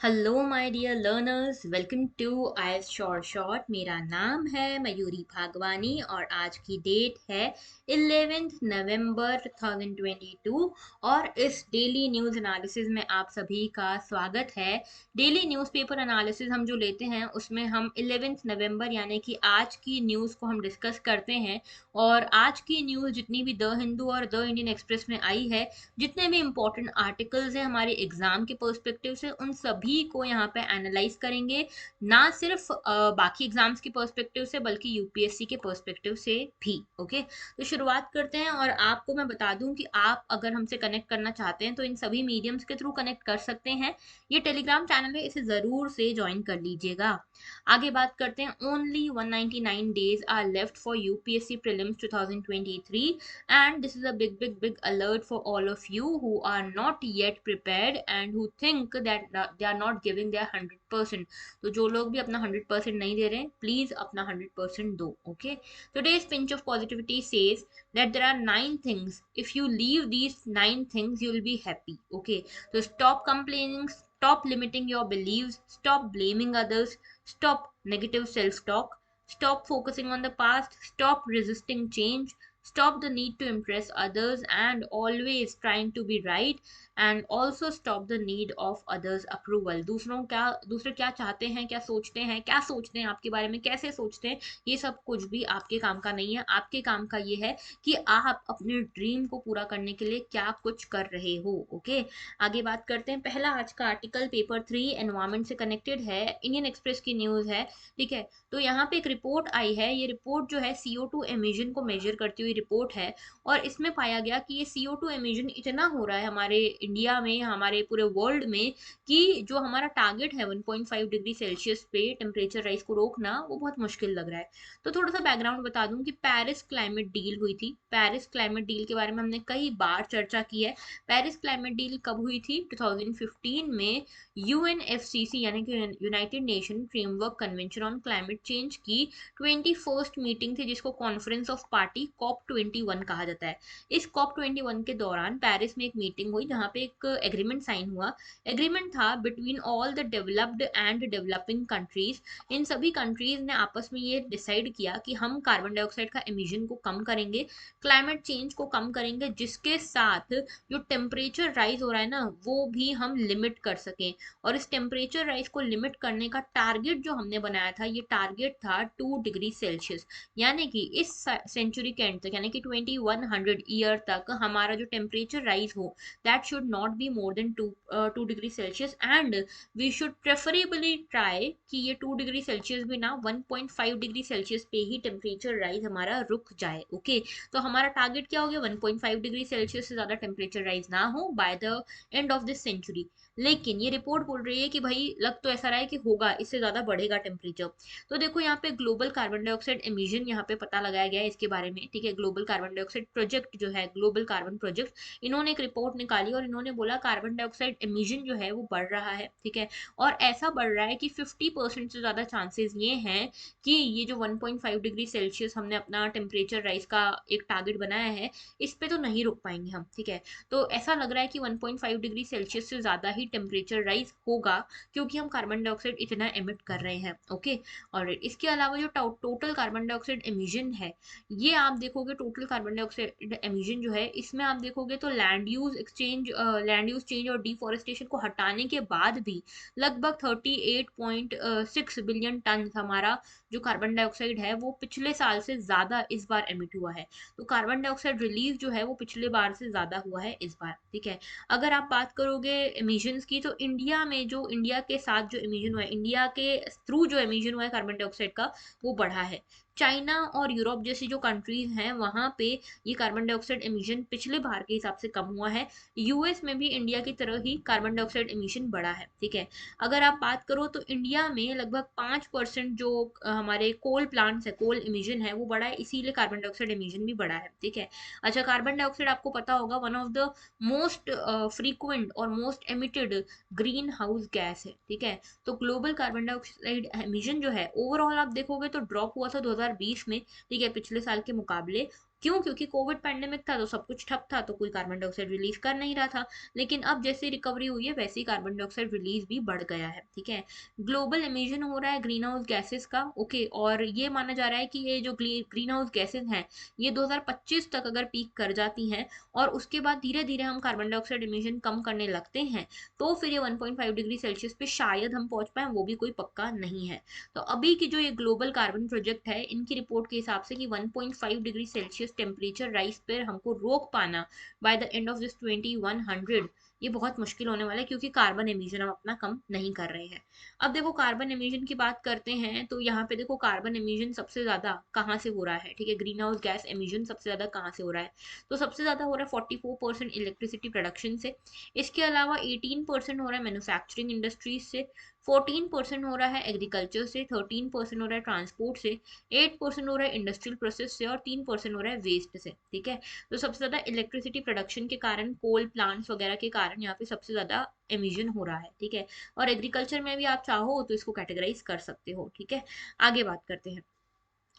Hello my dear learners, welcome to IAS short. मेरा नाम है मयूरी भागवानी और आज की डेट है 11 नवंबर 2022 और इस डेली न्यूज़ एनालिसिस में आप सभी का स्वागत है। डेली न्यूज़पेपर एनालिसिस हम जो लेते हैं उसमें हम 11 नवंबर यानी कि आज की न्यूज़ को हम डिस्कस करते हैं। और आज की न्यूज़ जितनी भी द हिंदू और द इंडियन एक्सप्रेस में आई है, जितने भी इम्पोर्टेंट आर्टिकल्स हैं हमारे एग्जाम के पर्सपेक्टिव से, उन सभी को यहाँ पे एनालाइज करेंगे। ना सिर्फ बाकी एग्जाम्स के पर्सपेक्टिव से बल्कि यूपीएससी के पर्सपेक्टिव से भी। ओके, तो शुरुआत करते हैं। और आपको मैं बता दूं कि आप अगर हमसे कनेक्ट करना चाहते हैं तो इन सभी मीडियम्स के थ्रू कनेक्ट कर सकते हैं। ये टेलीग्राम चैनल है, इसे ज़रूर से ज्वाइन कर लीजिएगा। आगे बात करते हैं। Only 199 days are left for UPSC prelims 2023 and this is a big alert for all of you who are not yet prepared and who think that they are not giving their 100%। तो जो लोग भी अपना 100% नहीं दे रहे हैं, please अपना 100% दो। Okay, today's pinch of positivity says that there are 9 things, if you leave these 9 things you will be happy। okay, so stop complaining, stop limiting your beliefs, stop blaming others, stop negative self talk, stop focusing on the past, stop resisting change, stop the need to impress others and always trying to be right, and also stop the need of others approval। दूसरे क्या चाहते हैं, क्या सोचते हैं आपके बारे में, कैसे सोचते हैं, ये सब कुछ भी आपके काम का नहीं है। आपके काम का ये है कि आप अपने ड्रीम को पूरा करने के लिए क्या कुछ कर रहे हो। ओके, आगे बात करते हैं। पहला आज का आर्टिकल पेपर 3 एनवायरमेंट से कनेक्टेड है, इंडियन एक्सप्रेस की न्यूज है। ठीक है, तो यहाँ पे एक रिपोर्ट आई है। ये रिपोर्ट जो है CO2 एमिशन को मेजर करती हुई रिपोर्ट है। और इसमें पाया गया कि ये CO2 एमिशन इतना हो रहा है हमारे इंडिया में, हमारे पूरे वर्ल्ड में, कि जो हमारा टारगेट है 1.5 डिग्री सेल्सियस पे टेम्परेचर राइज को रोकना, वो बहुत मुश्किल लग रहा है। तो थोड़ा सा बैकग्राउंड बता दूं कि पेरिस क्लाइमेट डील हुई थी। पेरिस क्लाइमेट डील के बारे में हमने कई बार चर्चा की है। पेरिस क्लाइमेट डील कब हुई थी? 2015 में यूएनएफसीसी यानी कि United nation framework convention on climate change की 21st मीटिंग थी, जिसको कॉन्फ्रेंस ऑफ पार्टी COP21 कहा जाता है। इस COP21 के दौरान पेरिस में एक मीटिंग हुई जहाँ पे एक एग्रीमेंट साइन हुआ। एग्रीमेंट था between all the developed and developing countries. इन सभी कंट्रीज ने आपस में ये डिसाइड किया कि हम कार्बन डाइऑक्साइड का एमिशन को कम करेंगे, क्लाइमेट चेंज को कम करेंगे, जिसके साथ जो टेम्परेचर राइज हो रहा है ना, वो भी हम लिमिट कर सकें। और इस टेम्परेचर राइज को लिमिट करने का टारगेट जो हमने बनाया था, ये टारगेट था 2 डिग्री सेल्सियस। यानी कि इस सेंचुरी के एंड तक, यानी कि 2100 ईयर तक हमारा जो टेम्परेचर राइज हो, that should not be more than 2 degree Celsius. And we should preferably try कि ये 2 डिग्री सेल्सियस भी ना, 1.5 डिग्री सेल्सियस पे ही टेम्परेचर राइज हमारा रुक जाए। ओके, तो हमारा टारगेट क्या हो गया? 1.5 डिग्री सेल्सियस से ज्यादा टेम्परेचर राइज ना हो by the end of this century. लेकिन ये रिपोर्ट बोल रही है कि भाई लग तो ऐसा रहा है कि होगा, इससे ज्यादा बढ़ेगा टेम्परेचर। तो देखो यहाँ पे ग्लोबल कार्बन डाइऑक्साइड एमिशन यहाँ पे पता लगाया गया है इसके बारे में। ठीक है, ग्लोबल कार्बन डाइऑक्साइड प्रोजेक्ट जो है, ग्लोबल कार्बन प्रोजेक्ट, इन्होंने एक रिपोर्ट निकाली और इन्होंने बोला कार्बन डाइऑक्साइड एमिशन जो है वो बढ़ रहा है। ठीक है, और ऐसा बढ़ रहा है कि 50% से ज्यादा चांसेस ये हैं कि ये जो 1.5 डिग्री सेल्सियस हमने अपना टेम्परेचर राइज का एक टारगेट बनाया है, इस पे तो नहीं रुक पाएंगे हम। ठीक है, तो ऐसा लग रहा है कि 1.5 डिग्री सेल्सियस से ज़्यादा ही टेम्परेचर राइज होगा, क्योंकि हम कार्बन डाइऑक्साइड इतना एमिट कर रहे हैं। ओके, और इसके अलावा जो टोटल कार्बन डाइऑक्साइड एमिशन है, ये आप देखोगे, टोटल कार्बन डाइऑक्साइड एमिशन जो है, इसमें आप देखोगे तो लैंड यूज चेंज और डिफोरेस्टेशन को हटाने के बाद भी लगभग 38.6 बिलियन टन हमारा जो कार्बन डाइऑक्साइड है, वो पिछले साल से ज़्यादा इस बार एमिट हुआ है। तो कार्बन डाइऑक्साइड रिलीज जो है वो पिछले बार से ज्यादा हुआ है इस बार। ठीक है, अगर आप बात करोगे एमिशंस की, तो इंडिया में जो, इंडिया के साथ जो एमिशन हुआ है, इंडिया के थ्रू जो एमिशन हुआ है कार्बन डाइऑक्साइड का, वो बढ़ा है। चाइना और यूरोप जैसी जो कंट्रीज हैं, वहां पे ये कार्बन डाइऑक्साइड एमिशन पिछले बार के हिसाब से कम हुआ है। यूएस में भी इंडिया की तरह ही कार्बन डाइऑक्साइड एमिशन बढ़ा है। ठीक है, अगर आप बात करो तो इंडिया में लगभग 5% जो हमारे कोल प्लांट्स है, कोल एमिशन है, वो बढ़ा है, इसीलिए कार्बन डाइऑक्साइड एमिशन भी बढ़ा है। ठीक है, अच्छा, कार्बन डाइऑक्साइड आपको पता होगा one of the most frequent और most emitted greenhouse gas है। ठीक है, तो ग्लोबल कार्बन डाइऑक्साइड एमिशन जो है, ओवरऑल आप देखोगे तो ड्रॉप हुआ था 2020 में। ठीक है, पिछले साल के मुकाबले। क्यों? क्योंकि कोविड पैंडेमिक था तो सब कुछ ठप था, तो कोई कार्बन डाइऑक्साइड रिलीज कर नहीं रहा था। लेकिन अब जैसे रिकवरी हुई है वैसे ही कार्बन डाइऑक्साइड रिलीज भी बढ़ गया है, ठीक है। ग्लोबल एमिशन हो रहा है ग्रीन हाउस गैसेस का, ओके, और ये माना जा रहा है कि ये जो ग्रीन हाउस गैसेस हैं ये 2025 तक अगर पीक कर जाती हैं और उसके बाद धीरे धीरे हम कार्बन डाइऑक्साइड एमिशन कम करने लगते हैं, तो फिर ये 1.5 डिग्री सेल्सियस पे शायद हम पहुंच पाए, वो भी कोई पक्का नहीं है। तो अभी की जो ये ग्लोबल कार्बन प्रोजेक्ट है, इनकी रिपोर्ट के हिसाब से कि 1.5 डिग्री सेल्सियस टेम्परेचर राइज पर हमको रोक पाना bye the end of this 2100, ये बहुत मुश्किल होने वाला है, क्योंकि कार्बन एमिशन हम अपना कम नहीं कर रहे हैं। अब देखो कार्बन एमिशन की बात करते हैं तो यहाँ पे देखो कार्बन एमिशन सबसे ज्यादा कहाँ से हो रहा है, ठीक है, ग्रीन हाउस गैस एमिशन सबसे ज्यादा कहाँ से हो रहा है, तो सबसे ज्यादा हो रहा है 44% इलेक्ट्रिसिटी प्रोडक्शन से। इसके अलावा 18% हो रहा है मैन्युफैक्चरिंग इंडस्ट्रीज से, 14% हो रहा है एग्रीकल्चर से, 13% हो रहा है ट्रांसपोर्ट से, 8% हो रहा है इंडस्ट्रियल प्रोसेस से और 3% हो रहा है वेस्ट से, ठीक है। तो सबसे ज्यादा इलेक्ट्रिसिटी प्रोडक्शन के कारण, कोल प्लांट्स वगैरह के कारण यहाँ पे सबसे ज्यादा एमिशन हो रहा है, ठीक है। और एग्रीकल्चर में भी आप चाहो तो इसको कैटेगराइज कर सकते हो, ठीक है। आगे बात करते हैं।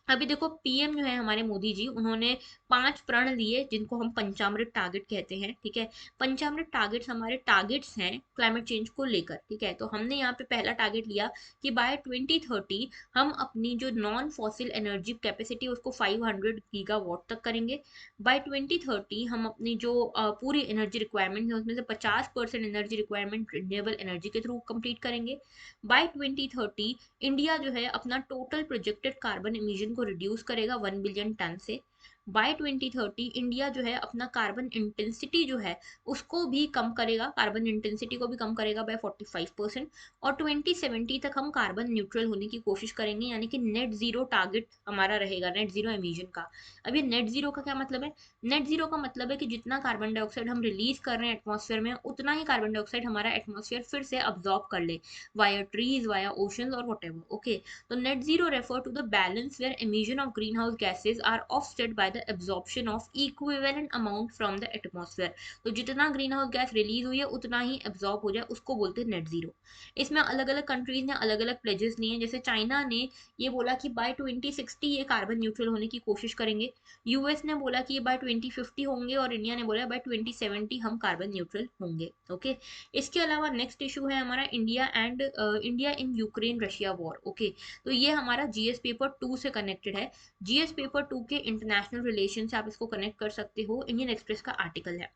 अभी देखो पीएम जो है हमारे मोदी जी, उन्होंने 5 प्रण लिए जिनको हम पंचामृत टारगेट कहते हैं, ठीक है। पंचामृत टारगेट्स हमारे टारगेट्स हैं क्लाइमेट चेंज को लेकर, ठीक है। तो हमने यहाँ पे पहला टारगेट लिया कि बाय 2030 हम अपनी जो नॉन फॉसिल एनर्जी कैपेसिटी उसको 500 गीगावाट तक करेंगे। बाय 2030 हम अपनी जो पूरी एनर्जी रिक्वायरमेंट है उसमें से 50% एनर्जी रिक्वायरमेंट रिन्यूएबल एनर्जी के थ्रू कंप्लीट करेंगे। बाय 2030 इंडिया जो है अपना टोटल प्रोजेक्टेड कार्बन एमिशन को रिड्यूस करेगा 1 बिलियन टन से। बाय 2030 इंडिया जो है अपना कार्बन इंटेंसिटी जो है उसको भी कम करेगा, कार्बन इंटेंसिटी को भी कम करेगा बाय 45%। और 2070 तक हम कार्बन न्यूट्रल होने की कोशिश करेंगे, यानी कि नेट जीरो टारगेट हमारा रहेगा, नेट जीरो एमिशन का। अब ये नेट जीरो का क्या मतलब है? नेट जीरो का मतलब है कि जितना कार्बन डाइऑक्साइड हम रिलीज कर रहे हैं एटमॉस्फेयर में, उतना ही कार्बन डाइऑक्साइड हमारा एटमॉस्फेयर फिर से अब्जॉर्ब कर ले, via trees, via oceans or whatever. Okay, so net zero refer to the balance where emission of greenhouse gases are offset by the absorption of equivalent amount from the atmosphere. तो जितना green house gas release हुई है उतना ही absorb हो जाए, उसको बोलते हैं नेट जीरो। इसमें अलग अलग कंट्रीज ने अलग अलग प्लेजेस लिए हैं, जैसे चाइना ने ये बोला कि बाय 2060 ये कार्बन न्यूट्रल होने की कोशिश करेंगे, यूएस ने बोला कि ये बाय 2050 होंगे और इंडिया ने बोला बाय 2070 हम कार्बन न्यूट्रल होंगे, ओके। इसके अलावा नेक्स्ट इशू है हमारा India in Ukraine Russia war, okay. तो ये हमारा जीएस पेपर 2 से कनेक्टेड है। जीएस पेपर 2 के इंटरनेशनल रिलेशन से आप इसको कनेक्ट कर सकते हो, इंडियन एक्सप्रेस का आर्टिकल है।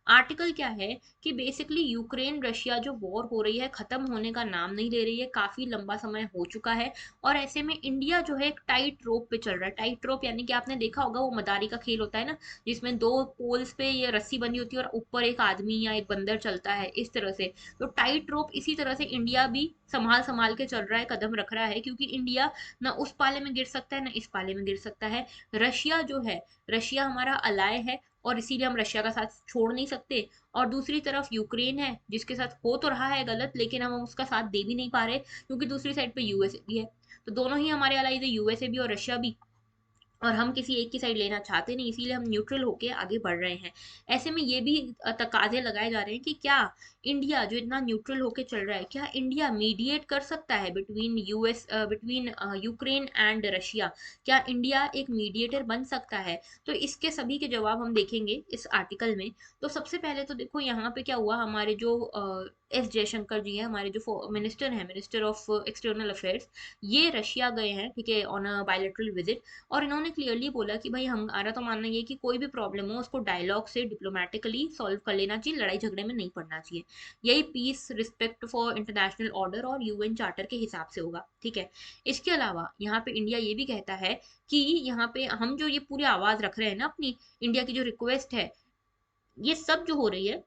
आर्टिकल क्या है कि बेसिकली यूक्रेन रशिया जो वॉर हो रही है खत्म होने का नाम नहीं ले रही है, काफी लंबा समय हो चुका है। और ऐसे में इंडिया जो है एक टाइट रोप पे चल रहा है। टाइट रोप यानी कि आपने देखा होगा वो मदारी का खेल होता है ना, जिसमें दो पोल्स पे ये रस्सी बंधी होती है और ऊपर एक आदमी या एक बंदर चलता है, इस तरह से। तो टाइट रोप इसी तरह से इंडिया भी संभाल संभाल के चल रहा है, कदम रख रहा है, क्योंकि इंडिया ना उस पाले में गिर सकता है ना इस पाले में गिर सकता है। रशिया जो है, रशिया हमारा अलाय है और इसीलिए हम रशिया का साथ छोड़ नहीं सकते। और दूसरी तरफ यूक्रेन है जिसके साथ हो तो रहा है गलत, लेकिन हम उसका साथ दे भी नहीं पा रहे, क्योंकि दूसरी साइड पे यूएसए भी है। तो दोनों ही हमारे अलाइज है, यूएसए भी और रशिया भी, और हम किसी एक की साइड लेना चाहते नहीं, इसीलिए हम न्यूट्रल होके आगे बढ़ रहे हैं। ऐसे में ये भी तकाजे लगाए जा रहे हैं कि क्या इंडिया जो इतना न्यूट्रल होके चल रहा है, क्या इंडिया मीडिएट कर सकता है बिटवीन यूक्रेन एंड रशिया? क्या इंडिया एक मीडिएटर बन सकता है? तो इसके सभी के जवाब हम देखेंगे इस आर्टिकल में। तो सबसे पहले तो देखो यहाँ पे क्या हुआ, हमारे जो एस जयशंकर जी है, हमारे जो मिनिस्टर हैं, मिनिस्टर ऑफ एक्सटर्नल अफेयर्स, ये रशिया गए हैं, ठीक है, ऑन अ बायलैटरल विजिट। और इन्होंने क्लियरली बोला कि भाई हमारा तो मानना ये कि कोई भी प्रॉब्लम हो उसको डायलॉग से डिप्लोमेटिकली सॉल्व कर लेना चाहिए, लड़ाई झगड़े में नहीं पड़ना चाहिए। यही peace, respect for international order और यूएन चार्टर के हिसाब से होगा, ठीक है। इसके अलावा यहाँ पे इंडिया ये भी कहता है कि यहाँ पे हम जो ये पूरी आवाज रख रहे हैं ना अपनी, इंडिया की जो रिक्वेस्ट है, ये सब जो हो रही है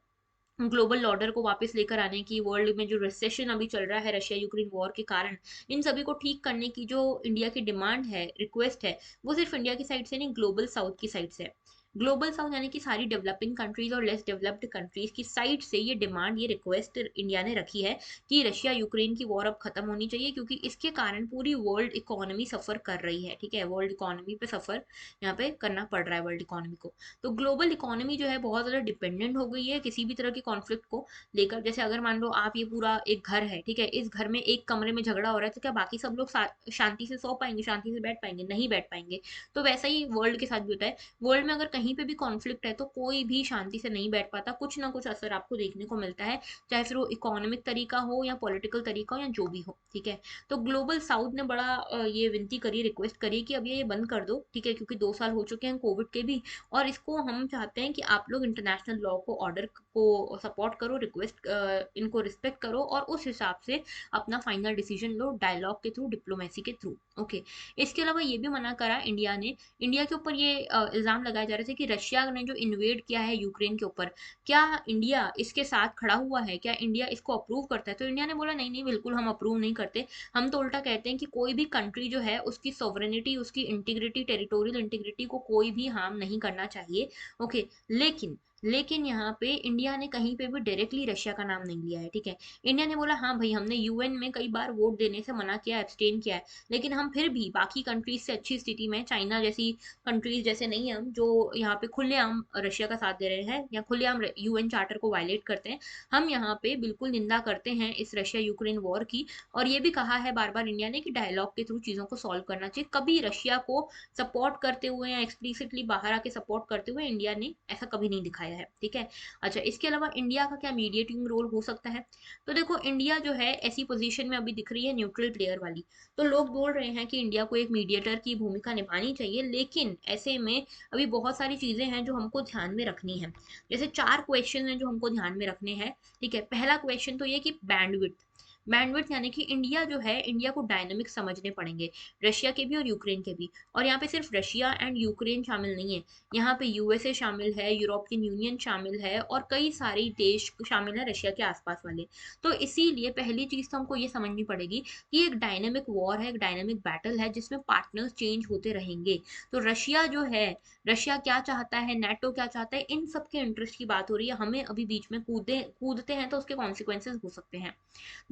ग्लोबल ऑर्डर को वापस लेकर आने की, वर्ल्ड में जो रिसेशन अभी चल रहा है रशिया यूक्रेन वॉर के कारण, इन सभी को ठीक करने की जो इंडिया की डिमांड है, रिक्वेस्ट है, वो सिर्फ इंडिया की साइड से नहीं, ग्लोबल साउथ की साइड से है। ग्लोबल साउथ यानी कि सारी डेवलपिंग कंट्रीज और लेस डेवलप्ड कंट्रीज की साइड से ये डिमांड, ये रिक्वेस्ट इंडिया ने रखी है कि रशिया यूक्रेन की वॉर अब खत्म होनी चाहिए, क्योंकि इसके कारण पूरी वर्ल्ड इकोनॉमी सफर कर रही है। ठीक है, वर्ल्ड इकोनॉमी पे सफर यहाँ पे करना पड़ रहा है वर्ल्ड इकोनॉमी को। तो ग्लोबल इकोनॉमी जो है बहुत ज़्यादा डिपेंडेंट हो गई है किसी भी तरह के कॉन्फ्लिक्ट को लेकर। जैसे अगर मान लो आप, ये पूरा एक घर है, ठीक है, इस घर में एक कमरे में झगड़ा हो रहा है, तो क्या बाकी सब लोग शांति से सो पाएंगे, शांति से बैठ पाएंगे? नहीं बैठ पाएंगे। तो वैसा ही वर्ल्ड के साथ भी होता है। वर्ल्ड में अगर कहीं पे भी कॉन्फ्लिक्ट है तो कोई भी शांति से नहीं बैठ पाता, कुछ ना कुछ असर आपको देखने को मिलता है, चाहे फिर वो इकोनॉमिक तरीका हो या पॉलिटिकल तरीका हो या जो भी हो। ठीक है, तो ग्लोबल साउथ ने बड़ा ये विनती करी, रिक्वेस्ट करी कि अब ये बंद कर दो। ठीक है, क्योंकि 2 साल हो चुके हैं कोविड के भी, और इसको हम चाहते हैं कि आप लोग इंटरनेशनल लॉ को, ऑर्डर को सपोर्ट करो, रिक्वेस्ट इनको रिस्पेक्ट करो और उस हिसाब से अपना फाइनल डिसीजन लो, डायलॉग के थ्रू, डिप्लोमेसी के थ्रू। ओके, इसके अलावा ये भी मना करा इंडिया ने, इंडिया के ऊपर ये इल्ज़ाम लगाए जा रहे थे कि रशिया ने जो इन्वेड किया है यूक्रेन के ऊपर, क्या इंडिया इसके साथ खड़ा हुआ है, क्या इंडिया इसको अप्रूव करता है? तो इंडिया ने बोला नहीं नहीं, बिल्कुल हम अप्रूव नहीं करते। हम तो उल्टा कहते हैं कि कोई भी कंट्री जो है उसकी सॉवरेनिटी, उसकी इंटीग्रिटी, टेरिटोरियल इंटीग्रिटी को कोई भी हार्म नहीं करना चाहिए। ओके, लेकिन लेकिन यहाँ पे इंडिया ने कहीं पे भी डायरेक्टली रशिया का नाम नहीं लिया है। ठीक है, इंडिया ने बोला हाँ भाई, हमने यूएन में कई बार वोट देने से मना किया, एब्सटेन किया है, लेकिन हम फिर भी बाकी कंट्रीज से अच्छी स्थिति में, चाइना जैसी कंट्रीज जैसे नहीं है हम, जो यहाँ पे खुलेआम रशिया का साथ दे रहे हैं या खुलेआम यूएन चार्टर को वायलेट करते हैं। हम यहाँ पे बिल्कुल निंदा करते हैं इस रशिया यूक्रेन वॉर की, और ये भी कहा है बार बार इंडिया ने कि डायलॉग के थ्रू चीज़ों को सॉल्व करना चाहिए। कभी रशिया को सपोर्ट करते हुए या एक्सप्लिसिटली बाहर आके सपोर्ट करते हुए इंडिया ने ऐसा कभी नहीं दिखाया है। ठीक है, अच्छा, इसके अलावा इंडिया का क्या मीडिएटिंग रोल हो सकता है? तो देखो, इंडिया जो है ऐसी पोजीशन में अभी दिख रही है न्यूट्रल प्लेयर वाली। तो लोग बोल रहे हैं कि इंडिया को एक मीडिएटर की भूमिका निभानी चाहिए, लेकिन ऐसे में अभी बहुत सारी चीज़ें हैं जो हमको ध्यान में रखनी है। जैसे 4 क्वेश्चन हैं जो हमको ध्यान में रखने हैं। ठीक है, पहला क्वेश्चन तो ये कि बैंडविड्थ। बैंडविड्थ यानी कि इंडिया जो है, इंडिया को डायनामिक समझने पड़ेंगे, रशिया के भी और यूक्रेन के भी। और यहाँ पे सिर्फ रशिया एंड यूक्रेन शामिल नहीं है, यहाँ पे यूएसए शामिल है, यूरोपियन यूनियन शामिल है और कई सारे देश शामिल है रशिया के आसपास वाले। तो इसीलिए पहली चीज़ तो हमको ये समझनी पड़ेगी कि एक डायनेमिक वॉर है, एक डायनेमिक बैटल है जिसमें पार्टनर्स चेंज होते रहेंगे। तो रशिया जो है, रशिया क्या चाहता है, नाटो क्या चाहता है, इन सब के इंटरेस्ट की बात हो रही है। हमें अभी बीच में कूदते हैं तो उसके कॉन्सिक्वेंसेस हो सकते हैं।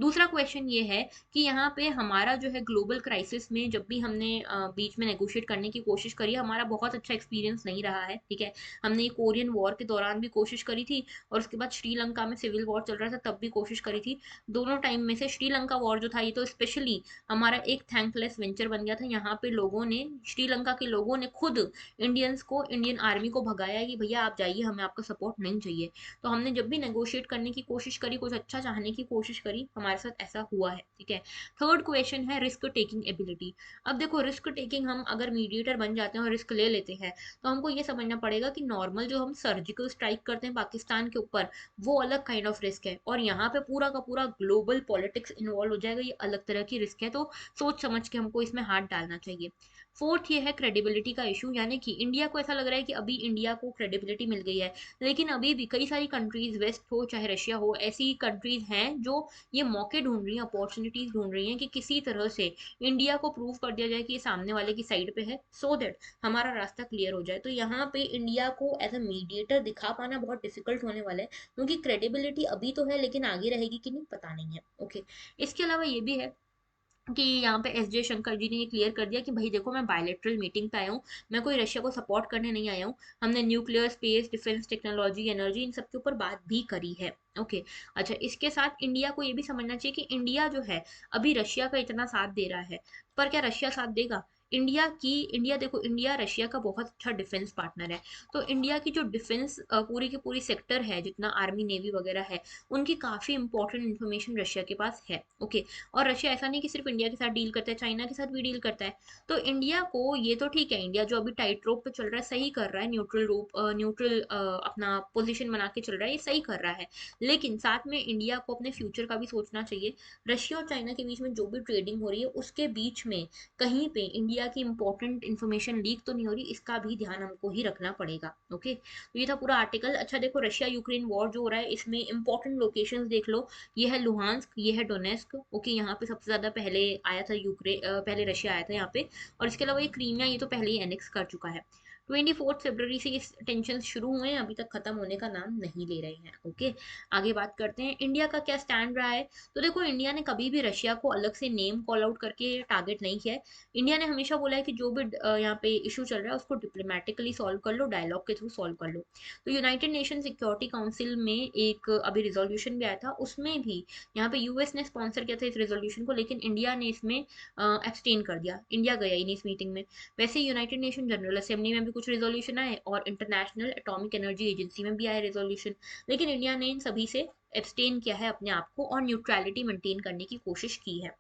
दूसरा क्वेश्चन ये है कि यहाँ पे हमारा जो है ग्लोबल क्राइसिस में जब भी हमने बीच में नेगोशिएट करने की कोशिश करी है, हमारा बहुत अच्छा एक्सपीरियंस नहीं रहा है। ठीक है, हमने ये कोरियन वॉर के दौरान भी कोशिश करी थी, और उसके बाद श्रीलंका में सिविल वॉर चल रहा था तब भी कोशिश करी थी। दोनों टाइम में से श्रीलंका वॉर जो था, ये तो स्पेशली हमारा एक थैंकलेस वेंचर बन गया था। यहाँ पे लोगों ने, श्रीलंका के लोगों ने खुद इंडियंस को, इंडियन आर्मी को भगाया कि भैया आप जाइए, हमें आपका सपोर्ट नहीं चाहिए। तो हमने जब भी नेगोशिएट करने की कोशिश करी, कुछ अच्छा चाहने की कोशिश करी, हमारे साथ ऐसा हुआ है। ठीक है, थर्ड क्वेश्चन है रिस्क टेकिंग एबिलिटी। अब देखो, रिस्क टेकिंग, हम अगर मीडिएटर बन जाते हैं और रिस्क ले लेते हैं, तो हमको ये समझना पड़ेगा कि नॉर्मल जो हम सर्जिकल स्ट्राइक करते हैं पाकिस्तान के ऊपर, वो अलग काइंड ऑफ रिस्क है, और यहाँ पे पूरा का पूरा ग्लोबल पॉलिटिक्स इन्वॉल्व हो जाएगा, ये अलग तरह की रिस्क है। तो सोच समझ के हमको इसमें हाथ डालना चाहिए। फोर्थ ये है क्रेडिबिलिटी का इशू, यानी कि इंडिया को ऐसा लग रहा है कि अभी इंडिया को क्रेडिबिलिटी मिल गई है, लेकिन अभी भी कई सारी कंट्रीज, वेस्ट हो चाहे रशिया हो, ऐसी कंट्रीज हैं जो ये मौके ढूंढ रही हैं, अपॉर्चुनिटीज ढूंढ रही हैं कि किसी तरह से इंडिया को प्रूव कर दिया जाए कि ये सामने वाले की साइड पे है, सो दैट हमारा रास्ता क्लियर हो जाए। तो यहाँ पे इंडिया को एज अ मीडिएटर दिखा पाना बहुत डिफिकल्ट होने वाला है, क्योंकि क्रेडिबिलिटी अभी तो है लेकिन आगे रहेगी कि नहीं पता नहीं है। ओके, इसके अलावा ये भी है कि यहाँ पे एस जयशंकर जी ने ये क्लियर कर दिया कि भाई देखो, मैं बायलेटरल मीटिंग पे आया हूँ, मैं कोई रशिया को सपोर्ट करने नहीं आया हूँ। हमने nuclear, space, defence technology, energy, इन सब के ऊपर बात भी करी है। ओके, अच्छा, इसके साथ इंडिया को ये भी समझना चाहिए कि इंडिया जो है अभी रशिया का इतना साथ दे रहा है, पर क्या रशिया साथ देगा? इंडिया देखो, इंडिया रशिया का बहुत अच्छा डिफेंस पार्टनर है। तो इंडिया की जो डिफेंस पूरी की पूरी सेक्टर है, जितना आर्मी नेवी वगैरह है, उनकी काफ़ी इंपॉर्टेंट इन्फॉर्मेशन रशिया के पास है। ओके, और रशिया ऐसा नहीं कि सिर्फ इंडिया के साथ डील करता है, चाइना के साथ भी डील करता है। तो इंडिया को ये तो ठीक है, इंडिया जो अभी टाइट रोप पे चल रहा है, सही कर रहा है, न्यूट्रल अपना पोजीशन बना के चल रहा है, ये सही कर रहा है। लेकिन साथ में इंडिया को अपने फ्यूचर का भी सोचना चाहिए। रशिया और चाइना के बीच में जो भी ट्रेडिंग हो रही है, उसके बीच में कहीं पे इंडिया की इंपॉर्टेंट इन्फॉर्मेशन लीक तो नहीं हो रही, इसका भी ध्यान हमको ही रखना पड़ेगा। ओके, तो ये था पूरा आर्टिकल। अच्छा देखो, रशिया यूक्रेन वॉर जो हो रहा है, इसमें इंपॉर्टेंट लोकेशंस देख लो। ये है लुहांस्क, ये है डोनेस्क। ओके, यहाँ पे सबसे ज्यादा पहले आया था पहले रशिया आया था यहाँ पे। और इसके अलावा ये क्रीमिया, ये तो पहले ही एनेक्स कर चुका है। 24 फरवरी से ये टेंशन शुरू हुए हैं, अभी तक खत्म होने का नाम नहीं ले रहे हैं। ओके, आगे बात करते हैं इंडिया का क्या स्टैंड रहा है। तो देखो, इंडिया ने कभी भी रशिया को अलग से नेम कॉल आउट करके टारगेट नहीं किया है। इंडिया ने हमेशा बोला है कि जो भी यहाँ पे इशू चल रहा है उसको डिप्लोमेटिकली सॉल्व कर लो, डायलॉग के थ्रू सॉल्व कर लो। तो यूनाइटेड नेशन सिक्योरिटी काउंसिल में एक अभी रिजोल्यूशन भी आया था, उसमें भी यहाँ पे यूएस ने स्पॉन्सर किया था इस रेजोल्यूशन को, लेकिन इंडिया ने इसमें एब्सटेन कर दिया, इंडिया गया ही नहीं इस मीटिंग में। वैसे यूनाइटेड नेशन जनरल असेंबली में भी कुछ रेजोल्यूशन आए और इंटरनेशनल एटॉमिक एनर्जी एजेंसी में भी आए रेजोल्यूशन, लेकिन इंडिया ने इन सभी से एब्सटेन किया है अपने आप को और न्यूट्रलिटी मेंटेन करने की कोशिश की है।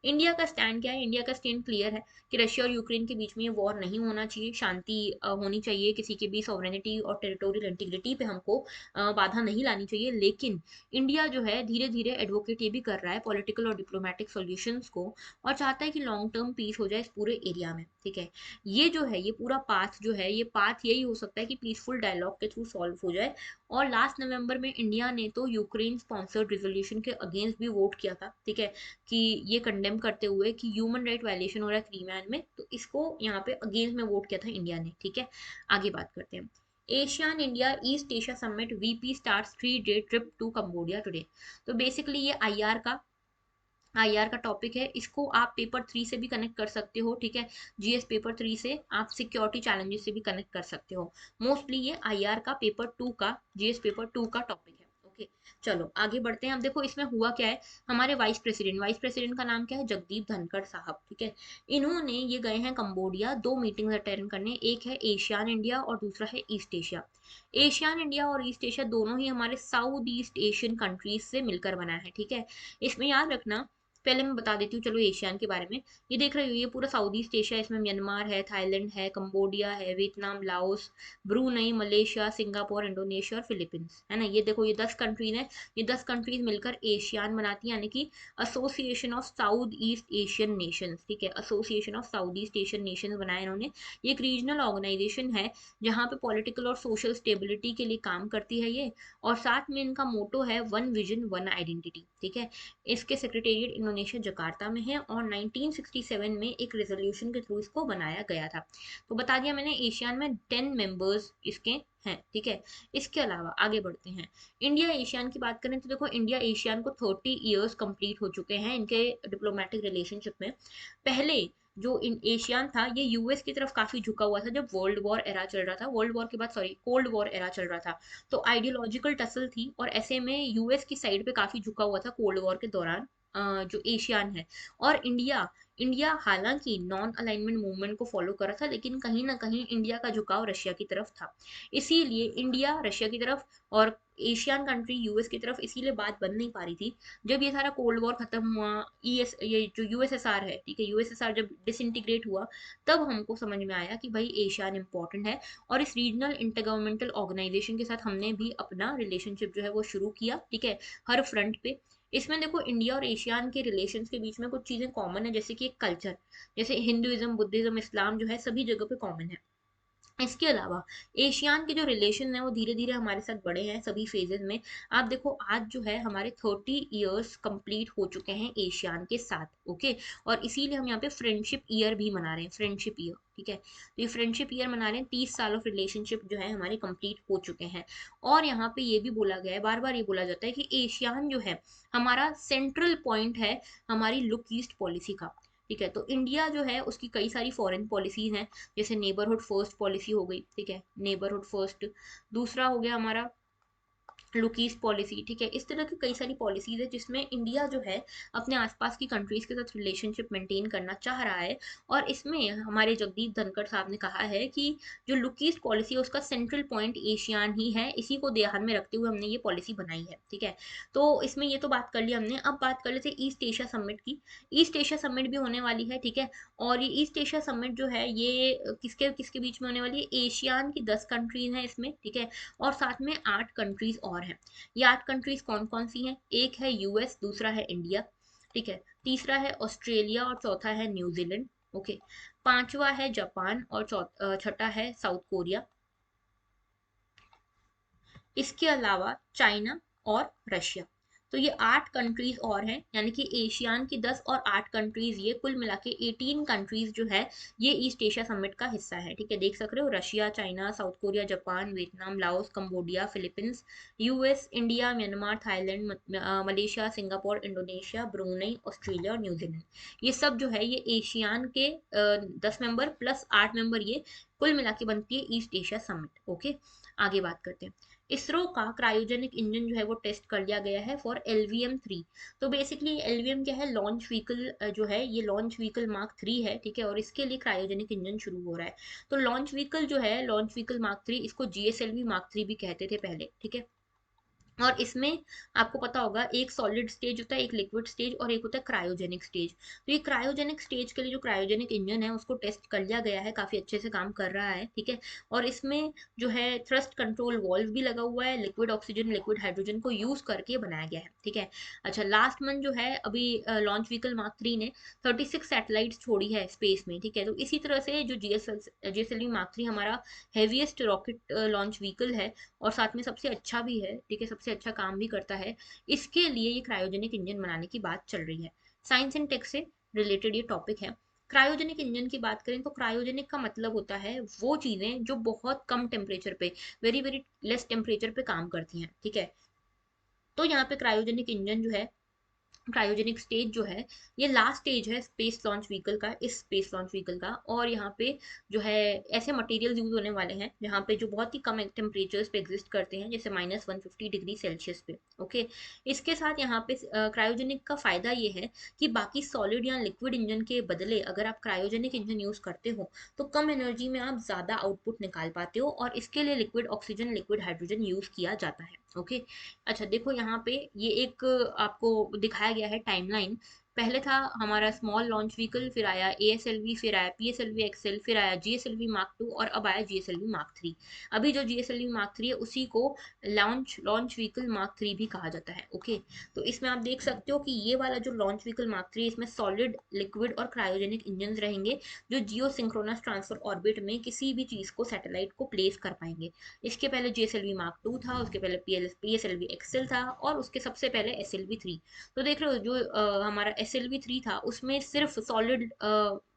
इंडिया का स्टैंड क्या है? इंडिया का स्टैंड क्लियर है कि रशिया और यूक्रेन के बीच में ये वॉर नहीं होना चाहिए, शांति होनी चाहिए, किसी के भी सॉवरेनिटी और टेरिटोरियल इंटीग्रिटी पे हमको बाधा नहीं लानी चाहिए। लेकिन इंडिया जो है धीरे धीरे एडवोकेट ये भी कर रहा है पॉलिटिकल और डिप्लोमेटिक सॉल्यूशंस को, और चाहता है कि लॉन्ग टर्म पीस हो जाए इस पूरे एरिया में। ठीक है, ये जो है ये पूरा पाथ जो है, ये पाथ यही हो सकता है कि पीसफुल डायलॉग के थ्रू सॉल्व हो जाए। और लास्ट नवंबर में इंडिया ने तो यूक्रेन स्पॉन्सर्ड रिजोल्यूशन के अगेंस्ट भी वोट किया था। ठीक है, कि ये कंडेम करते हुए कि ह्यूमन राइट वायलेशन हो रहा है क्रीमियन में, तो इसको यहाँ पे अगेंस्ट में वोट किया था इंडिया ने। ठीक है, आगे बात करते हैं। Asian India East Asia summit VP starts 3 day trip to Cambodia today. तो बेसिकली ये आईआर का टॉपिक है, इसको आप पेपर 3 से भी कनेक्ट कर सकते हो। ठीक है, जीएस पेपर 3 से आप सिक्योरिटी चैलेंजेस से भी कनेक्ट कर सकते हो। मोस्टली ये आईआर का पेपर 2 का, जीएस पेपर 2 का टॉपिक है। ओके, चलो आगे बढ़ते हैं। अब देखो इसमें हुआ क्या है, हमारे वाइस प्रेसिडेंट का नाम क्या है? जगदीप धनखड़ साहब। ठीक है, इन्होंने ये गए हैं कंबोडिया 2 मीटिंग अटेंड करने, एक है एशियान इंडिया और दूसरा है ईस्ट एशिया। एशियान इंडिया और ईस्ट एशिया दोनों ही हमारे साउथ ईस्ट एशियन कंट्रीज से मिलकर बना है। ठीक है, इसमें याद रखना, पहले मैं बता देती हूँ चलो एशियन के बारे में। ये देख रहे हो, ये पूरा साउथ ईस्ट एशिया, इसमें म्यांमार है, थाईलैंड है, कंबोडिया है, Vietnam, Laos, Brunei, Malaysia, Singapore, Indonesia और फिलीपींस, है ना। ये देखो ये 10 कंट्रीज हैं, ये 10 कंट्रीज मिलकर एशियान बनाती हैं, यानी कि association of south east Asian Nations. ठीक है, association of south east Asian Nations बनाया इन्होंने। ये एक रीजनल ऑर्गेनाइजेशन है जहाँ पे पॉलिटिकल और सोशल स्टेबिलिटी के लिए काम करती है ये, और साथ में इनका मोटो है वन विजन वन आइडेंटिटी। ठीक है, इसके सेक्रेटेरिएट इंडोनेशिया जकार्ता में है और 1967 में एक रेजोल्यूशन के थ्रू इसको बनाया गया था। तो बता दिया मैंने, एशियान में 10 मेंबर्स इसके हैं। ठीक है, इसके अलावा आगे बढ़ते हैं। इंडिया एशियान की बात करें तो देखो, इंडिया एशियान को 30 ईयर्स कंप्लीट हो चुके हैं इनके डिप्लोमेटिक रिलेशनशिप में। पहले जो इन एशियान था ये यूएस की तरफ काफी झुका हुआ था जब वर्ल्ड वॉर एरा चल रहा था, वर्ल्ड वॉर के बाद सॉरी कोल्ड वॉर एरा चल रहा था। तो आइडियोलॉजिकल टसल थी और ऐसे में यूएस की साइड पे काफी झुका हुआ था कोल्ड वॉर के दौरान जो एशियान है। और इंडिया इंडिया हालांकि नॉन अलाइनमेंट मूवमेंट को फॉलो कर रहा था, लेकिन कहीं ना कहीं इंडिया का झुकाव रशिया की तरफ था। इसीलिए इंडिया रशिया की तरफ और एशियन कंट्री यूएस की तरफ इसीलिए बात बन नहीं पा रही थी। जब ये सारा कोल्ड वॉर खत्म हुआ, ये जो यूएसएसआर है, ठीक है, यूएसएसआर जब डिसइंटीग्रेट हुआ, तब हमको समझ में आया कि भाई एशियान इंपॉर्टेंट है। और इस रीजनल इंटरगवर्नमेंटल ऑर्गेनाइजेशन के साथ हमने भी अपना रिलेशनशिप जो है वो शुरू किया। ठीक है, हर फ्रंट पे। इसमें देखो इंडिया और एशियान के रिलेशंस के बीच में कुछ चीजें कॉमन है, जैसे कि एक कल्चर, जैसे हिंदुइज्म, बुद्धिज्म, इस्लाम जो है सभी जगह पे कॉमन है। इसके अलावा एशियान के जो रिलेशन है वो धीरे धीरे हमारे साथ बढ़े हैं सभी फेजेस में। आप देखो आज जो है हमारे 30 ईयर्स कंप्लीट हो चुके हैं एशियान के साथ। ओके, और इसीलिए हम यहाँ पे फ्रेंडशिप ईयर भी मना रहे हैं, फ्रेंडशिप ईयर। ठीक है, तो ये फ्रेंडशिप ईयर मना रहे हैं, 30 साल ऑफ रिलेशनशिप जो है हमारे कंप्लीट हो चुके हैं। और यहाँ पे ये भी बोला गया है, बार बार ये बोला जाता है कि एशियान जो है हमारा सेंट्रल पॉइंट है हमारी लुक ईस्ट पॉलिसी का। ठीक है, तो इंडिया जो है उसकी कई सारी फॉरेन पॉलिसीज हैं, जैसे नेबरहुड फर्स्ट पॉलिसी हो गई। ठीक है, नेबरहुड फर्स्ट। दूसरा हो गया हमारा लुकीज पॉलिसी। ठीक है, इस तरह की कई सारी पॉलिसीज है जिसमें इंडिया जो है अपने आसपास की कंट्रीज के साथ रिलेशनशिप मेंटेन करना चाह रहा है। और इसमें हमारे जगदीप धनखड़ साहब ने कहा है कि जो लुकीज पॉलिसी है उसका सेंट्रल पॉइंट एशियान ही है, इसी को ध्यान में रखते हुए हमने ये पॉलिसी बनाई है। ठीक है, तो इसमें ये तो बात कर ली हमने, अब बात कर लेते ईस्ट एशिया समिट की। ईस्ट एशिया समिट भी होने वाली है। ठीक है, और ये ईस्ट एशिया समिट जो है ये किसके किसके बीच में होने वाली है? एशियान की 10 कंट्रीज हैं इसमें। ठीक है, और साथ में 8 कंट्रीज और हैं। ये 8 कंट्रीज कौन कौन सी हैं? एक है यूएस, दूसरा है इंडिया, ठीक है, तीसरा है ऑस्ट्रेलिया और चौथा है न्यूजीलैंड। ओके, पांचवा है जापान और छठा है साउथ कोरिया। इसके अलावा चाइना और रशिया। तो ये 8 कंट्रीज और हैं, यानी कि एशियान की 10 और 8 कंट्रीज, ये कुल मिला के 18 कंट्रीज जो है ये ईस्ट एशिया समिट का हिस्सा है। ठीक है, देख सक रहे हो, Russia, China, south Korea, Japan, Vietnam, Laos, Cambodia, Philippines, US, India, Myanmar, Thailand, Malaysia, Singapore, Indonesia, Brunei, Australia और न्यूजीलैंड। ये सब जो है ये एशियान के 10 मेंबर प्लस 8 मेंबर, ये कुल मिला के बनती है ईस्ट एशिया समिट। ओके, आगे बात करते हैं। इसरो का क्रायोजेनिक इंजन जो है वो टेस्ट कर लिया गया है फॉर LVM-3। तो बेसिकली LVM क्या है, लॉन्च व्हीकल जो है, ये लॉन्च व्हीकल मार्क 3 है। ठीक है, और इसके लिए क्रायोजेनिक इंजन शुरू हो रहा है। तो लॉन्च व्हीकल जो है, लॉन्च व्हीकल मार्क 3, इसको GSLV मार्क 3 भी कहते थे पहले। ठीक है, और इसमें आपको पता होगा एक सॉलिड स्टेज होता है, एक लिक्विड स्टेज और एक होता है क्रायोजेनिक स्टेज। तो ये क्रायोजेनिक स्टेज के लिए जो क्रायोजेनिक इंजन है उसको टेस्ट कर लिया गया है, काफी अच्छे से काम कर रहा है। ठीक है, और इसमें जो है थ्रस्ट कंट्रोल वॉल्व भी लगा हुआ है, लिक्विड ऑक्सीजन लिक्विड हाइड्रोजन को यूज करके बनाया गया है। ठीक है, अच्छा, लास्ट मंथ जो है अभी लॉन्च व्हीकल मार्क 3 ने 36 सैटेलाइट्स छोड़ी है स्पेस में। ठीक है, तो इसी तरह से जो GSLV मार्क 3 हमारा हैवीएस्ट रॉकेट लॉन्च व्हीकल है और साथ में सबसे अच्छा भी है। ठीक है, सबसे अच्छा काम भी करता है। इसके लिए ये क्रायोजेनिक इंजन बनाने की बात चल रही है। साइंस एंड टेक से रिलेटेड ये टॉपिक है। क्रायोजेनिक इंजन की बात करें तो क्रायोजेनिक का मतलब होता है वो चीजें जो बहुत कम टेम्परेचर पे, वेरी वेरी लेस टेम्परेचर पे काम करती हैं। ठीक है, तो यहाँ पे क्रायोजेनिक इंजन जो है, क्रायोजेनिक स्टेज जो है, ये लास्ट स्टेज है स्पेस लॉन्च व्हीकल का, इस स्पेस लॉन्च व्हीकल का। और यहाँ पे जो है ऐसे मटेरियल यूज होने वाले हैं जहाँ पे जो बहुत ही कम टेम्परेचर्स पे एग्जिस्ट करते हैं, जैसे -150 डिग्री सेल्सियस पे। ओके, इसके साथ यहाँ पे क्रायोजेनिक का फायदा ये है कि बाकी सॉलिड या लिक्विड इंजन के बदले अगर आप क्रायोजेनिक इंजन यूज करते हो तो कम एनर्जी में आप ज्यादा आउटपुट निकाल पाते हो, और इसके लिए liquid oxygen liquid hydrogen use किया जाता है। ओके, अच्छा देखो यहाँ पे ये एक आपको दिखाया गया है टाइमलाइन। पहले था हमारा स्मॉल लॉन्च व्हीकल, फिर आया ASLV, फिर आया PSLV एक्सएल, फिर आया GSLV मार्क 2 और अब आया GSLV मार्क 3। अभी जो GSLV मार्क 3 है उसी को लॉन्च लॉन्च व्हीकल मार्क 3 भी कहा जाता है। ओके, तो इसमें आप देख सकते हो कि ये वाला जो लॉन्च व्हीकल मार्क 3, इसमें सॉलिड लिक्विड और क्रायोजेनिक इंजन रहेंगे जो जियो सिंक्रोनस ट्रांसफर ऑर्बिट में किसी भी चीज को, सैटेलाइट को प्लेस कर पाएंगे। इसके पहले GSLV मार्क 2 था, उसके पहले PSLV एक्सएल था और उसके सबसे पहले SLV 3। तो देख रहे हो जो हमारा SLV 3 था उसमें सिर्फ सॉलिड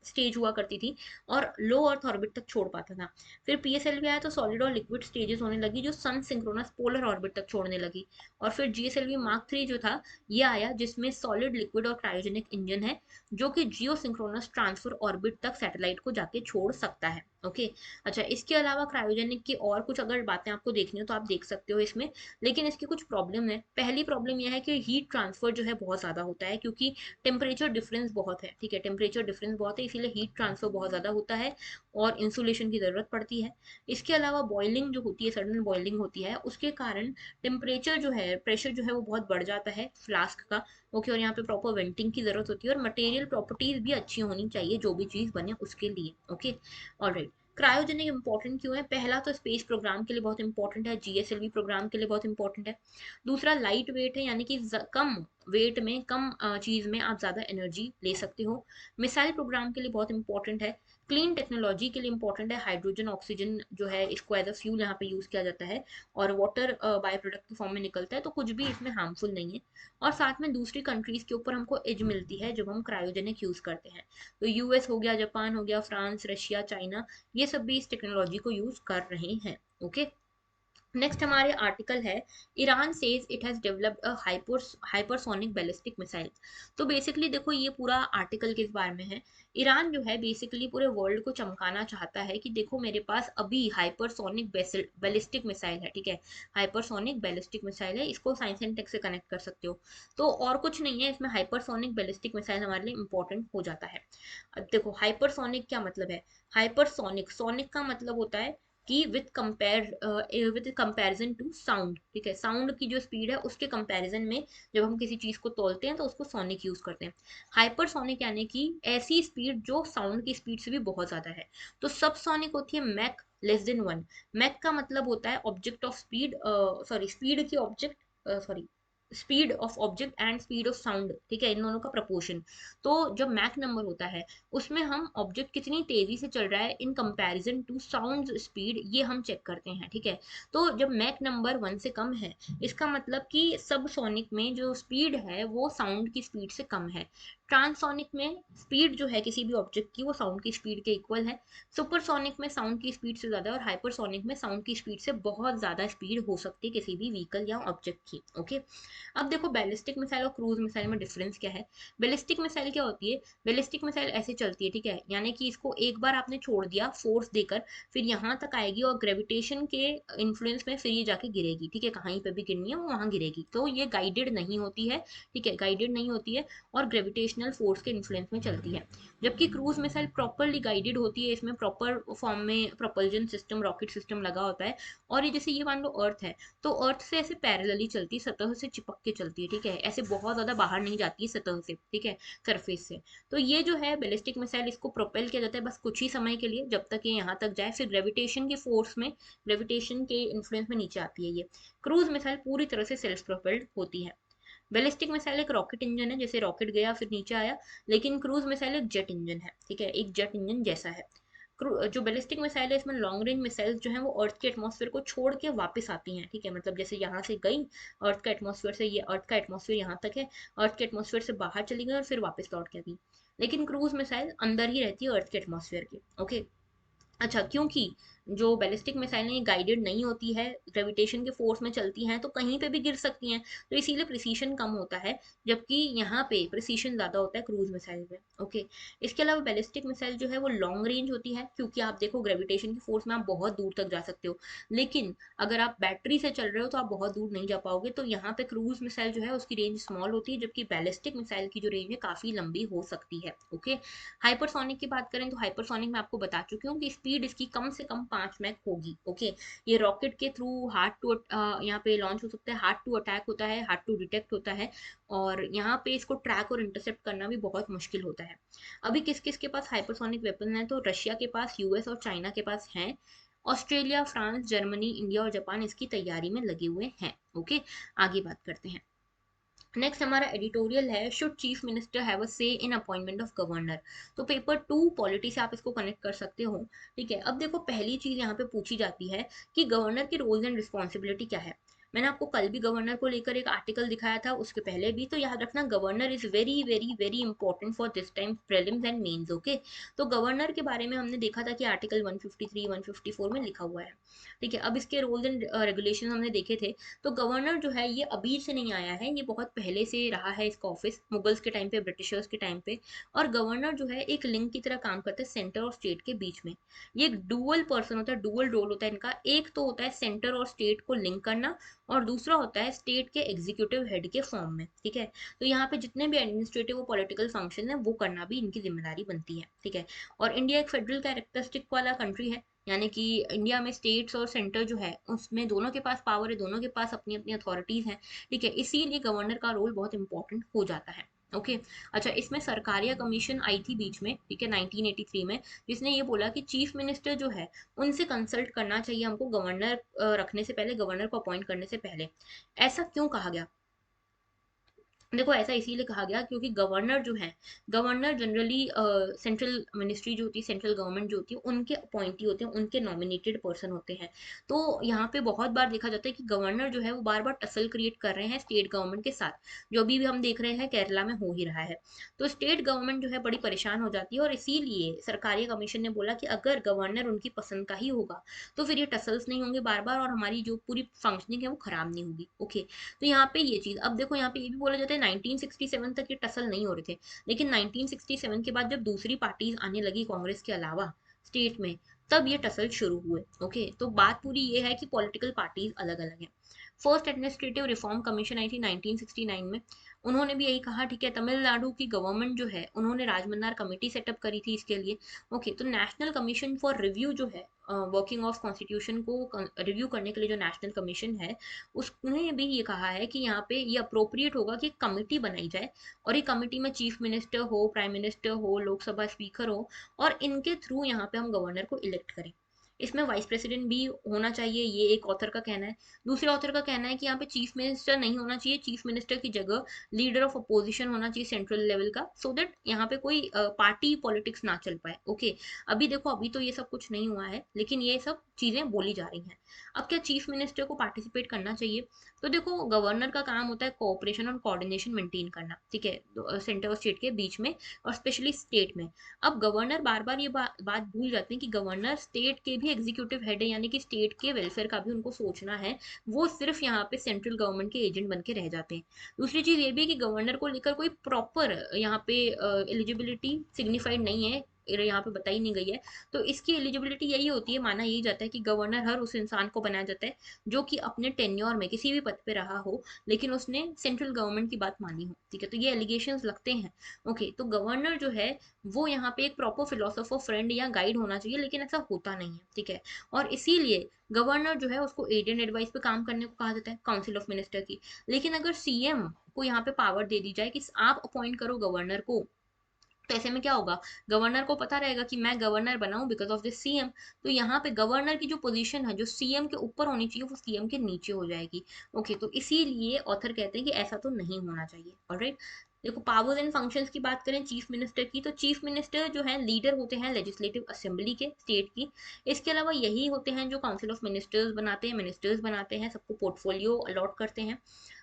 स्टेज हुआ करती थी और लो अर्थ ऑर्बिट तक छोड़ पाता था। फिर PSLV आया तो सॉलिड और लिक्विड स्टेजेस होने लगी जो सन सिंक्रोनस पोलर ऑर्बिट तक छोड़ने लगी। और फिर GSLV मार्क 3 जो था ये आया जिसमें सॉलिड लिक्विड और क्रायोजेनिक इंजन है जो कि जियो सिंक्रोनस ट्रांसफर ऑर्बिट तक सैटेलाइट को जाके छोड़ सकता है। ओके, अच्छा, इसके अलावा क्रायोजेनिक की और कुछ अगर बातें आपको देखनी हो तो आप देख सकते हो इसमें, लेकिन इसकी कुछ प्रॉब्लम है। पहली प्रॉब्लम यह है कि हीट ट्रांसफर जो है बहुत ज़्यादा होता है, क्योंकि टेम्परेचर डिफरेंस बहुत है। ठीक है, टेम्परेचर डिफरेंस बहुत है, इसीलिए हीट ट्रांसफर बहुत ज़्यादा होता है और इंसुलेशन की ज़रूरत पड़ती है। इसके अलावा बॉइलिंग जो होती है, सडन बॉइलिंग होती है, उसके कारण टेम्परेचर जो है, प्रेशर जो है वो बहुत बढ़ जाता है फ्लास्क का। ओके, और यहाँ पे प्रॉपर वेंटिंग की ज़रूरत होती है और मटेरियल प्रॉपर्टीज भी अच्छी होनी चाहिए जो भी चीज़ बने उसके लिए। ओके, ऑलराइट, क्रायोजेनिक इंपॉर्टेंट क्यों है? पहला तो स्पेस प्रोग्राम के लिए बहुत इंपॉर्टेंट है, GSLV प्रोग्राम के लिए बहुत इंपॉर्टेंट है। दूसरा लाइट वेट है, यानी कि कम वेट में, कम चीज में आप ज्यादा एनर्जी ले सकते हो। मिसाइल प्रोग्राम के लिए बहुत इंपॉर्टेंट है। क्लीन टेक्नोलॉजी के लिए इंपॉर्टेंट है, हाइड्रोजन ऑक्सीजन जो है इसको एज अ फ्यूल यहाँ पे यूज किया जाता है और वाटर बाय प्रोडक्ट के फॉर्म में निकलता है, तो कुछ भी इसमें हार्मफुल नहीं है। और साथ में दूसरी कंट्रीज के ऊपर हमको एज मिलती है जब हम क्रायोजेनिक यूज करते हैं। तो US हो गया, जापान हो गया, फ्रांस, रशिया, चाइना, ये सब भी इस टेक्नोलॉजी को यूज कर रहे हैं। ओके, नेक्स्ट हमारे आर्टिकल है, Iran says it has developed a hypersonic ballistic missile. तो बेसिकली देखो ये पूरा आर्टिकल किस बारे में है। ईरान जो है बेसिकली पूरे वर्ल्ड को चमकाना चाहता है कि देखो मेरे पास अभी हाइपरसोनिक बैलिस्टिक मिसाइल है। ठीक है, हाइपरसोनिक बैलिस्टिक मिसाइल है, इसको साइंस एंड टेक से कनेक्ट कर सकते हो। तो और कुछ नहीं है इसमें, हाइपरसोनिक बैलिस्टिक मिसाइल हमारे लिए इंपॉर्टेंट हो जाता है। अब देखो हाइपरसोनिक क्या मतलब है। हाइपरसोनिक, सोनिक का मतलब होता है कि विद कंपैरिजन टू साउंड। ठीक है, साउंड की जो स्पीड है उसके कंपैरिजन में जब हम किसी चीज को तोलते हैं तो उसको सोनिक यूज करते हैं। हाइपरसोनिक यानी कि ऐसी स्पीड जो साउंड की स्पीड से भी बहुत ज्यादा है। तो सब सोनिक होती है मैक <1। मैक का मतलब होता है object of speed, sorry speed की object, sorry speed of object and speed of sound, ठीक है, इन दोनों का प्रपोर्शन। तो जब मैक नंबर होता है उसमें हम ऑब्जेक्ट कितनी तेजी से चल रहा है in comparison to sound speed, ये हम चेक करते हैं, ठीक है। तो जब मैक नंबर 1 से कम है, इसका मतलब कि सब सोनिक में जो स्पीड है वो साउंड की स्पीड से कम है। ट्रांसोनिक में स्पीड जो है किसी भी ऑब्जेक्ट की वो साउंड की स्पीड के इक्वल है। सुपरसोनिक में साउंड की स्पीड से ज़्यादा, और हाइपरसोनिक में साउंड की स्पीड से बहुत ज़्यादा स्पीड हो सकती है किसी भी व्हीकल या ऑब्जेक्ट की। ओके, अब देखो बैलिस्टिक मिसाइल और क्रूज मिसाइल में डिफरेंस क्या है। बैलिस्टिक मिसाइल क्या होती है, बैलिस्टिक मिसाइल ऐसे चलती है, ठीक है, यानी कि इसको एक बार आपने छोड़ दिया फोर्स देकर, फिर यहाँ तक आएगी और ग्रेविटेशन के इन्फ्लुएंस में फिर ये जाके गिरेगी, ठीक है, कहीं पे भी गिरनी है वो वहां गिरेगी। तो ये गाइडेड नहीं होती है, ठीक है, गाइडेड नहीं होती है और ग्रेविटेशनल फोर्स के इन्फ्लुएंस में चलती है। जबकि क्रूज मिसाइल प्रॉपरली गाइडेड होती है, इसमें प्रॉपर फॉर्म में प्रोपल्जन सिस्टम, रॉकेट सिस्टम लगा होता है। और ये जैसे ये मान लो अर्थ है, तो अर्थ से ऐसे पैरेलली चलती है, सतह से चिपक के चलती है, ठीक है, ऐसे बहुत ज्यादा बाहर नहीं जाती है सतह से, ठीक है, सरफेस से। तो ये जो है बैलिस्टिक मिसाइल, इसको प्रोपेल किया जाता है बस कुछ ही समय के लिए, जब तक ये यहाँ तक जाए, फिर ग्रेविटेशन के फोर्स में, ग्रेविटेशन के इन्फ्लुएंस में नीचे आती है ये। क्रूज मिसाइल पूरी तरह से सेल्फ प्रोपेल्ड होती है। बैलिस्टिक मिसाइल एक रॉकेट इंजन है, जैसे रॉकेट गया फिर नीचे आया, लेकिन क्रूज मिसाइल एक जेट इंजन है, ठीक है, एक जेट इंजन जैसा है। जो बैलिस्टिक मिसाइल है इसमें लॉन्ग रेंज मिसाइल जो है वो अर्थ के एटमॉस्फेयर को छोड़ के वापस आती हैं, ठीक है, मतलब जैसे यहाँ से गई अर्थ का एटमॉस्फेयर से, ये अर्थ का एटमॉस्फेयर यहाँ तक है, अर्थ के एटमॉस्फेयर से बाहर चली गई और फिर वापस लौट के आ गई। लेकिन क्रूज मिसाइल अंदर ही रहती है अर्थ के एटमॉस्फेयर के। ओके, अच्छा, क्योंकि जो बैलिस्टिक मिसाइलें ये गाइडेड नहीं होती है, ग्रेविटेशन के फोर्स में चलती हैं, तो कहीं पे भी गिर सकती हैं, तो इसीलिए प्रिसीशन कम होता है, जबकि यहाँ पे प्रिसीशन ज़्यादा होता है क्रूज मिसाइल में। ओके, इसके अलावा बैलिस्टिक मिसाइल जो है वो लॉन्ग रेंज होती है, क्योंकि आप देखो ग्रेविटेशन की फोर्स में आप बहुत दूर तक जा सकते हो, लेकिन अगर आप बैटरी से चल रहे हो तो आप बहुत दूर नहीं जा पाओगे। तो यहाँ पे क्रूज मिसाइल जो है उसकी रेंज स्मॉल होती है, जबकि बैलिस्टिक मिसाइल की जो रेंज है काफ़ी लंबी हो सकती है। ओके, हाइपरसोनिक की बात करें तो हाइपरसोनिक में आपको बता चुकी हूँ कि स्पीड इसकी कम से कम 5 मैक होगी। ओके, ये रॉकेट के थ्रू हार्ड टू यहाँ पे लॉन्च हो सकता है, हार्ड टू अटैक होता है, हार्ड टू डिटेक्ट होता है, और यहाँ पे इसको ट्रैक और इंटरसेप्ट करना भी बहुत मुश्किल होता है। अभी किस किस के पास हाइपरसोनिक वेपन है, तो रशिया के पास, यूएस और चाइना के पास हैं। ऑस्ट्रेलिया, फ्रांस, जर्मनी, इंडिया और जापान इसकी तैयारी में लगे हुए हैं। ओके, आगे बात करते हैं। नेक्स्ट हमारा एडिटोरियल है, should chief minister have a से इन अपॉइंटमेंट ऑफ गवर्नर। तो पेपर 2 पॉलिटी से आप इसको कनेक्ट कर सकते हो, ठीक है। अब देखो पहली चीज यहाँ पे पूछी जाती है कि गवर्नर की रोल्स एंड रिस्पॉन्सिबिलिटी क्या है। मैंने आपको कल भी गवर्नर को लेकर एक आर्टिकल दिखाया था, उसके पहले भी, तो याद रखना governor is very very very important for this time prelims and mains. Okay, तो गवर्नर के बारे में हमने देखा था कि आर्टिकल 153 154 में लिखा हुआ है, ठीक है। अब इसके रूल्स एंड रेगुलेशन हमने देखे थे। तो गवर्नर जो है ये अभी से नहीं आया है, ये बहुत पहले से रहा है इसका ऑफिस, मुगल्स के टाइम पे, ब्रिटिशर्स के टाइम पे। और गवर्नर जो है एक लिंक की तरह काम करता है सेंटर और स्टेट के बीच में। ये एक डुअल पर्सन होता है, डुअल रोल होता है इनका। एक तो होता है सेंटर और स्टेट को लिंक करना, और दूसरा होता है स्टेट के एग्जीक्यूटिव हेड के फॉर्म में, ठीक है। तो यहाँ पे जितने भी एडमिनिस्ट्रेटिव और पॉलिटिकल फंक्शन है वो करना भी इनकी जिम्मेदारी बनती है, ठीक है। और इंडिया एक फेडरल कैरेक्टरिस्टिक वाला कंट्री है, यानी कि इंडिया में स्टेट्स और सेंटर जो है उसमें दोनों के पास पावर है, दोनों के पास अपनी अपनी अथॉरिटीज हैं, ठीक है। इसीलिए गवर्नर का रोल बहुत इंपॉर्टेंट हो जाता है। ओके, अच्छा, इसमें सरकारिया कमीशन आई थी बीच में, ठीक है, 1983 में, जिसने ये बोला कि चीफ मिनिस्टर जो है उनसे कंसल्ट करना चाहिए हमको गवर्नर रखने से पहले, गवर्नर को अपॉइंट करने से पहले। ऐसा क्यों कहा गया? देखो ऐसा इसीलिए कहा गया क्योंकि गवर्नर जो है, गवर्नर जनरली सेंट्रल मिनिस्ट्री जो होती है, सेंट्रल गवर्नमेंट जो होती है, उनके अपॉइंटी होते हैं, उनके नॉमिनेटेड पर्सन होते हैं। तो यहाँ पे बहुत बार देखा जाता है कि गवर्नर जो है वो बार बार टसल क्रिएट कर रहे हैं स्टेट गवर्नमेंट के साथ, जो अभी भी हम देख रहे हैं केरला में हो ही रहा है। तो स्टेट गवर्नमेंट जो है बड़ी परेशान हो जाती है, और इसीलिए सरकारी कमीशन ने बोला कि अगर गवर्नर उनकी पसंद का ही होगा तो फिर ये टसल्स नहीं होंगे बार बार, और हमारी जो पूरी फंक्शनिंग है वो खराब नहीं होगी। ओके, तो यहाँ पे ये चीज, अब देखो यहाँ पे ये भी बोला जाता है 1967 तक ये टसल नहीं हो रहे थे, लेकिन 1967 के बाद जब दूसरी पार्टीज आने लगी कांग्रेस के अलावा स्टेट में, तब ये टसल शुरू हुए। ओके, तो बात पूरी ये है कि पॉलिटिकल पार्टीज अलग अलग हैं। फर्स्ट एडमिनिस्ट्रेटिव रिफॉर्म कमीशन आई थी 1969 में, उन्होंने भी यही कहा, ठीक है। तमिलनाडु की गवर्नमेंट जो है उन्होंने राजमन्नार कमेटी सेटअप करी थी इसके लिए। ओके, तो नेशनल कमीशन फॉर रिव्यू जो है, वर्किंग ऑफ कॉन्स्टिट्यूशन को रिव्यू करने के लिए जो नेशनल कमीशन है, उसने भी ये कहा है कि यहाँ पे ये अप्रोप्रिएट होगा कि कमेटी बनाई जाए, और ये कमेटी में चीफ मिनिस्टर हो, प्राइम मिनिस्टर हो, लोकसभा स्पीकर हो, और इनके थ्रू यहाँ पे हम गवर्नर को इलेक्ट करें। इसमें वाइस प्रेसिडेंट भी होना चाहिए, ये एक ऑथर का कहना है। दूसरे ऑथर का कहना है कि यहाँ पे चीफ मिनिस्टर नहीं होना चाहिए, चीफ मिनिस्टर की जगह लीडर ऑफ अपोजिशन होना चाहिए सेंट्रल लेवल का, सो दैट यहाँ पे कोई पार्टी पॉलिटिक्स ना चल पाए। ओके, अभी देखो अभी तो ये सब कुछ नहीं हुआ है, लेकिन ये सब चीजें बोली जा रही हैं। अब क्या चीफ मिनिस्टर को पार्टिसिपेट करना चाहिए? तो देखो गवर्नर का काम होता है कोऑपरेशन और कोऑर्डिनेशन मेंटेन करना, ठीक है, सेंटर और स्टेट के बीच में, और स्पेशली स्टेट में। अब गवर्नर बार बार ये बात भूल जाते हैं कि गवर्नर स्टेट के भी एग्जीक्यूटिव हेड है, यानी कि स्टेट के वेलफेयर का भी उनको सोचना है। वो सिर्फ यहाँ पे सेंट्रल गवर्नमेंट के एजेंट बन के रह जाते हैं। दूसरी चीज ये भी है कि गवर्नर को लेकर कोई प्रॉपर यहाँ पे एलिजिबिलिटी सिग्निफाइड नहीं है, यहाँ पे बताई नहीं गई है। तो इसकी एलिजिबिलिटी यही होती है, माना यही जाता है कि गवर्नर हर उस इंसान को बनाया जाता है जो कि अपने टेन्योर में किसी भी पद पे रहा हो, लेकिन उसने सेंट्रल गवर्नमेंट की बात मानी हो, ठीक है, तो ये एलिगेशंस लगते हैं। ओके, तो गवर्नर जो है वो यहाँ पे एक प्रॉपर फिलोसोफर फ्रेंड या गाइड होना चाहिए, लेकिन ऐसा होता नहीं है, ठीक है। और इसीलिए गवर्नर जो है उसको एड एंड एडवाइस पे काम करने को कहा जाता है, काउंसिल ऑफ मिनिस्टर की। लेकिन अगर सीएम को यहाँ पे पावर दे दी जाए कि आप अपॉइंट करो गवर्नर को, तो ऐसे में क्या होगा, गवर्नर को पता रहेगा कि मैं गवर्नर बना हूं बिकॉज ऑफ द सीएम। तो यहाँ पे गवर्नर की जो पोजीशन है जो सीएम के ऊपर होनी चाहिए वो सीएम के नीचे हो जाएगी। ओके, तो इसीलिए ऑथर कहते हैं कि ऐसा तो नहीं होना चाहिए। ऑलराइट, देखो पावर्स एंड फंक्शंस की बात करें चीफ मिनिस्टर की, तो चीफ मिनिस्टर जो है लीडर होते हैं लेजिस्लेटिव असेंबली के स्टेट की। इसके अलावा यही होते हैं जो काउंसिल ऑफ मिनिस्टर्स बनाते हैं, सबको पोर्टफोलियो अलॉट करते हैं।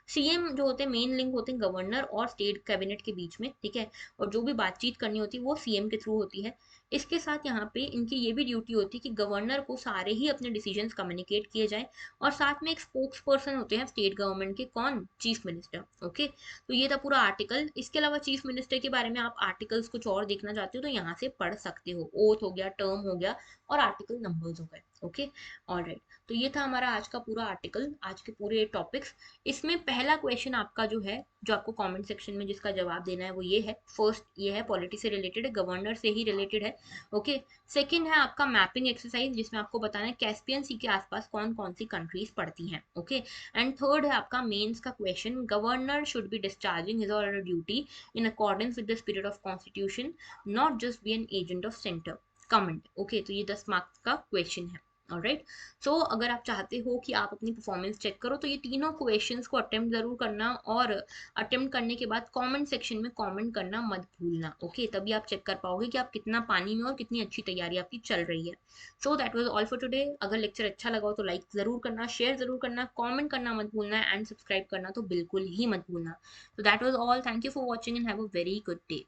सीएम जो होते हैं मेन लिंक होते हैं गवर्नर और स्टेट कैबिनेट के बीच में, ठीक है। और जो भी बातचीत करनी होती है वो सीएम के थ्रू होती है। इसके साथ यहाँ पे इनकी ये भी ड्यूटी होती है कि गवर्नर को सारे ही अपने डिसीजंस कम्युनिकेट किए जाए, और साथ में एक स्पोक्स पर्सन होते हैं स्टेट गवर्नमेंट के, कौन, चीफ मिनिस्टर। ओके, तो ये था पूरा आर्टिकल। इसके अलावा चीफ मिनिस्टर के बारे में आप आर्टिकल्स कुछ और देखना चाहते हो तो यहाँ से पढ़ सकते हो, ओथ हो गया, टर्म हो गया, और आर्टिकल नंबर्स हो गए। ओके, ऑलराइट, तो ये था हमारा आज का पूरा आर्टिकल, आज के पूरे टॉपिक्स। इसमें पहला क्वेश्चन आपका जो है, जो आपको कमेंट सेक्शन में जिसका जवाब देना है वो ये है, फर्स्ट ये है पॉलिटी से रिलेटेड है, गवर्नर से ही रिलेटेड है। ओके, सेकंड है आपका मैपिंग एक्सरसाइज जिसमें आपको बताना है कैस्पियन सी के आसपास कौन कौन सी कंट्रीज पड़ती हैं। ओके, एंड थर्ड है आपका मेंस का question, governor should be discharging his और duty in accordance with the spirit of constitution, not just be an agent of centre. Comment. Okay, तो ये 10 मार्क्स का क्वेश्चन है। ऑलराइट, सो अगर आप चाहते हो कि आप अपनी परफॉर्मेंस चेक करो तो ये तीनों क्वेश्चंस को अटेम्प्ट जरूर करना, और अटेम्प्ट करने के बाद कमेंट सेक्शन में कमेंट करना मत भूलना। ओके, तभी आप चेक कर पाओगे कि आप कितना पानी में और कितनी अच्छी तैयारी आपकी चल रही है। So that was all for today. अगर लेक्चर अच्छा लगा हो तो लाइक जरूर करना, शेयर जरूर करना, कमेंट करना मत भूलना, एंड सब्सक्राइब करना तो बिल्कुल ही मत भूलना। So that was all. Thank you for watching and have a very good day.